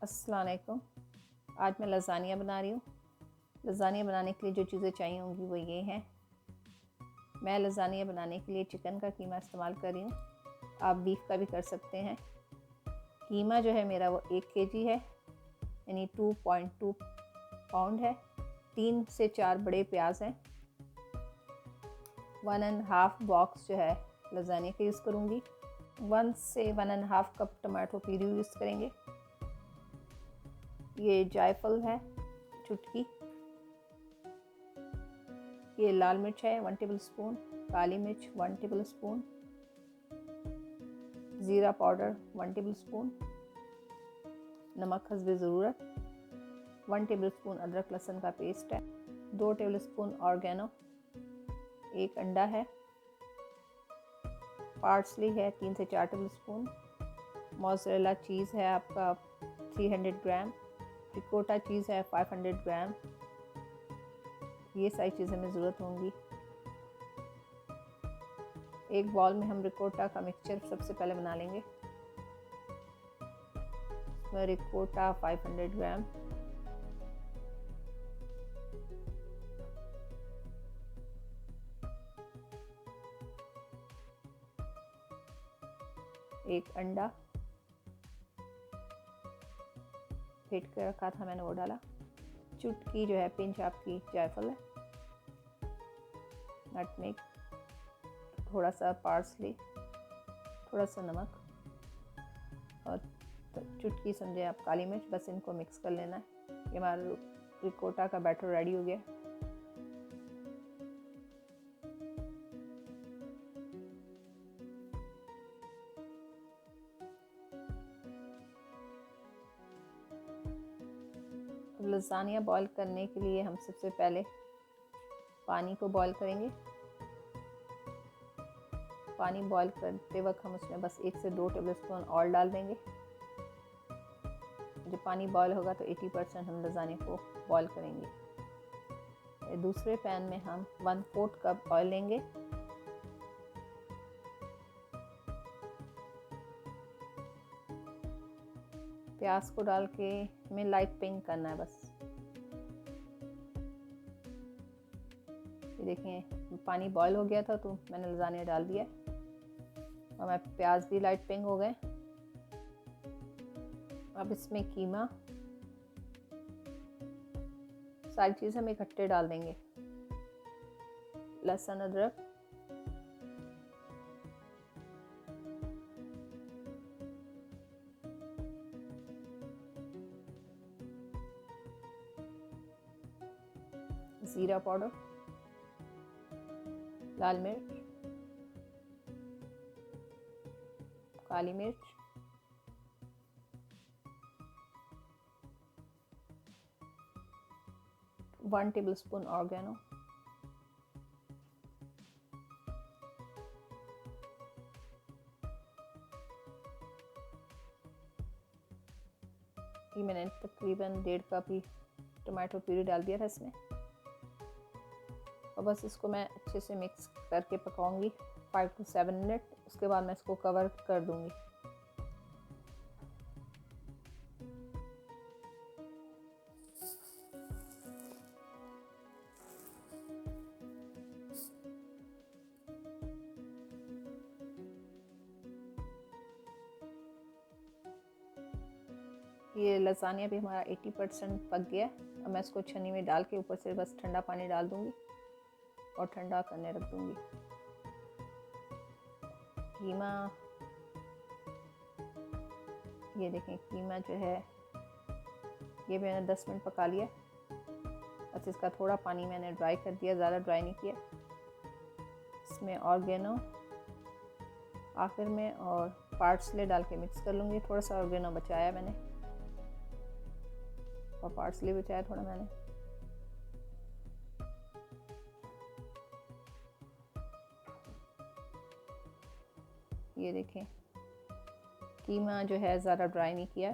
अस्सलाम वालेकुम। आज मैं लज़ानिया बना रही हूँ। लज़ानिया बनाने के लिए जो चीज़ें चाहिए होंगी वो ये हैं। मैं लज़ानिया बनाने के लिए चिकन का कीमा इस्तेमाल कर रही हूँ। आप बीफ का भी कर सकते हैं। कीमा जो है मेरा वो 1 केजी है, यानी 2.2 पाउंड है। 3 से 4 बड़े प्याज हैं। 1.5 बॉक्स जो है लज़ानिया का यूज़ करूँगी। 1 से 1.5 कप टमाटो प्यूरी यूज़ करेंगे। ये जायफल है चुटकी। ये लाल मिर्च है 1 टेबल स्पून, काली मिर्च 1 टेबल स्पून, ज़ीरा पाउडर 1 टेबल स्पून, नमक हस्बे ज़रूरत, 1 टेबल स्पून अदरक लहसुन का पेस्ट है, 2 टेबल स्पून ऑर्गेनो, 1 अंडा है, पार्सली है 3 से 4 टेबल स्पून, मोज़रेला चीज़ है आपका 300 ग्राम, रिकोटा चीज़ है 500 ग्राम। ये सारी चीज़ें हमें ज़रूरत होंगी। एक बॉल में हम रिकोटा का मिक्सचर सबसे पहले बना लेंगे। इसमें रिकोटा 500 ग्राम, एक अंडा फेंट कर रखा था मैंने वो डाला, चुटकी जो है पिंच आपकी जायफल है, नटमेग, थोड़ा सा पार्सली, थोड़ा सा नमक और चुटकी समझे आप काली मिर्च। बस इनको मिक्स कर लेना है। ये हमारा रिकोटा का बैटर रेडी हो गया। अब लज़ानिया बॉईल करने के लिए हम सबसे पहले पानी को बॉईल करेंगे। पानी बॉईल करते वक्त हम उसमें बस 1 से 2 टेबल स्पून ऑयल डाल देंगे। जब पानी बॉईल होगा तो 80% हम लज़ानिया को बॉईल करेंगे। दूसरे पैन में हम 1/4 कप ऑयल लेंगे। प्याज को डाल के हमें लाइट पिंक करना है बस। ये देखें पानी बॉईल हो गया था तो मैंने लज़ानिया डाल दिया और मैं प्याज भी लाइट पिंक हो गए। अब इसमें कीमा, सारी चीज़ हम इकट्ठे डाल देंगे। लहसुन अदरक, ज़ीरा पाउडर, लाल मिर्च, काली मिर्च, वन टेबल स्पून ऑर्गेनो, ये मैंने तकरीबन 1.5 कप ही टमाटो प्यूरी डाल दिया था इसमें। और बस इसको मैं अच्छे से मिक्स करके पकाऊंगी 5 to 7 मिनट। उसके बाद मैं इसको कवर कर दूंगी। ये लज़ानिया भी हमारा 80% पक गया। अब मैं इसको छन्नी में डाल के ऊपर से बस ठंडा पानी डाल दूंगी और ठंडा करने रख दूंगी। कीमा, ये देखें कीमा जो है ये मैंने 10 मिनट पका लिया। बस इसका थोड़ा पानी मैंने ड्राई कर दिया, ज़्यादा ड्राई नहीं किया। इसमें ऑर्गेनो आखिर में और पार्सले डाल के मिक्स कर लूँगी। थोड़ा सा ऑर्गेनो बचाया मैंने और पार्सले बचाया थोड़ा मैंने। ये देखें कीमा जो है ज़्यादा ड्राई नहीं किया।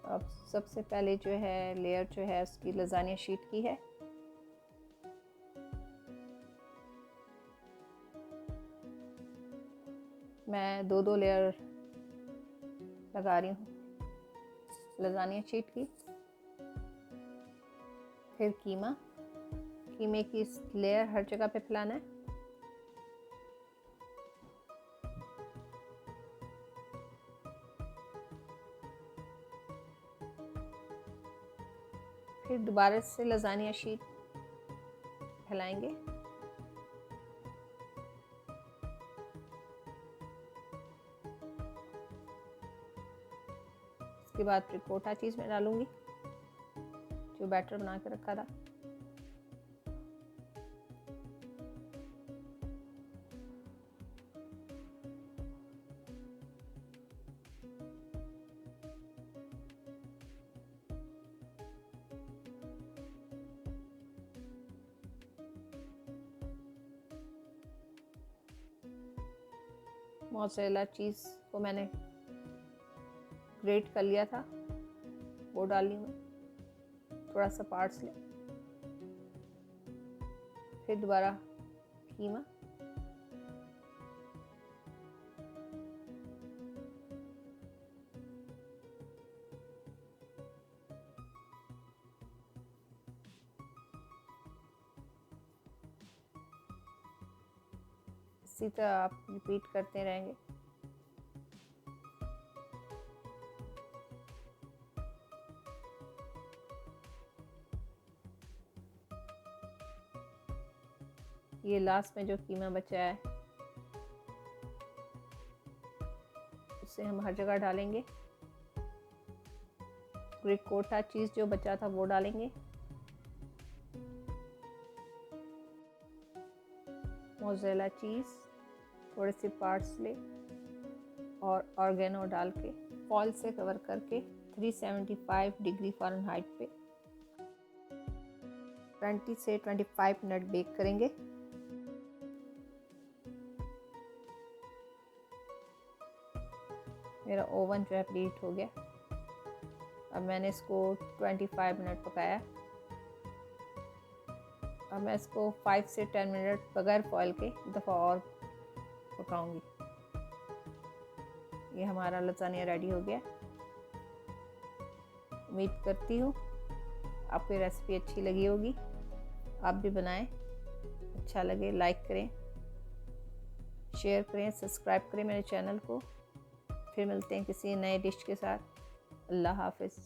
अब सबसे पहले जो है लेयर जो है उसकी लज़ानिया शीट की है। मैं 2 लेयर लगा रही हूँ लजानिया शीट की। फिर कीमे की लेयर हर जगह पे फैलाना है। फिर दोबारा से लजानिया शीट फैलाएंगे। इसके बाद रिकोटा चीज़ में डालूंगी जो बैटर बना के रखा था। मोज़रेला चीज़ को मैंने ग्रेट कर लिया था, वो डाल ली मैं। थोड़ा सा पार्सले, फिर दोबारा कीमा, इसी तरह आप रिपीट करते रहेंगे। ये लास्ट में जो कीमा बचा है उसे हम हर जगह डालेंगे। रिकोटा चीज़ जो बचा था वो डालेंगे। मोज़रेला चीज़, थोड़े से पार्सले और ऑर्गेनो डाल के फॉइल से कवर करके 375 डिग्री फ़ारेनहाइट पे 20 से 25 मिनट बेक करेंगे। मेरा ओवन जो है प्रीहीट हो गया। अब मैंने इसको 25 मिनट पकाया। अब मैं इसको 5 से 10 मिनट बगैर फॉइल के एक दफ़ा और पकाऊंगी। ये हमारा लजानिया रेडी हो गया। उम्मीद करती हूँ आपको रेसिपी अच्छी लगी होगी। आप भी बनाएं, अच्छा लगे लाइक करें, शेयर करें, सब्सक्राइब करें मेरे चैनल को। फिर मिलते हैं किसी नए डिश के साथ। अल्लाह हाफ़िज़।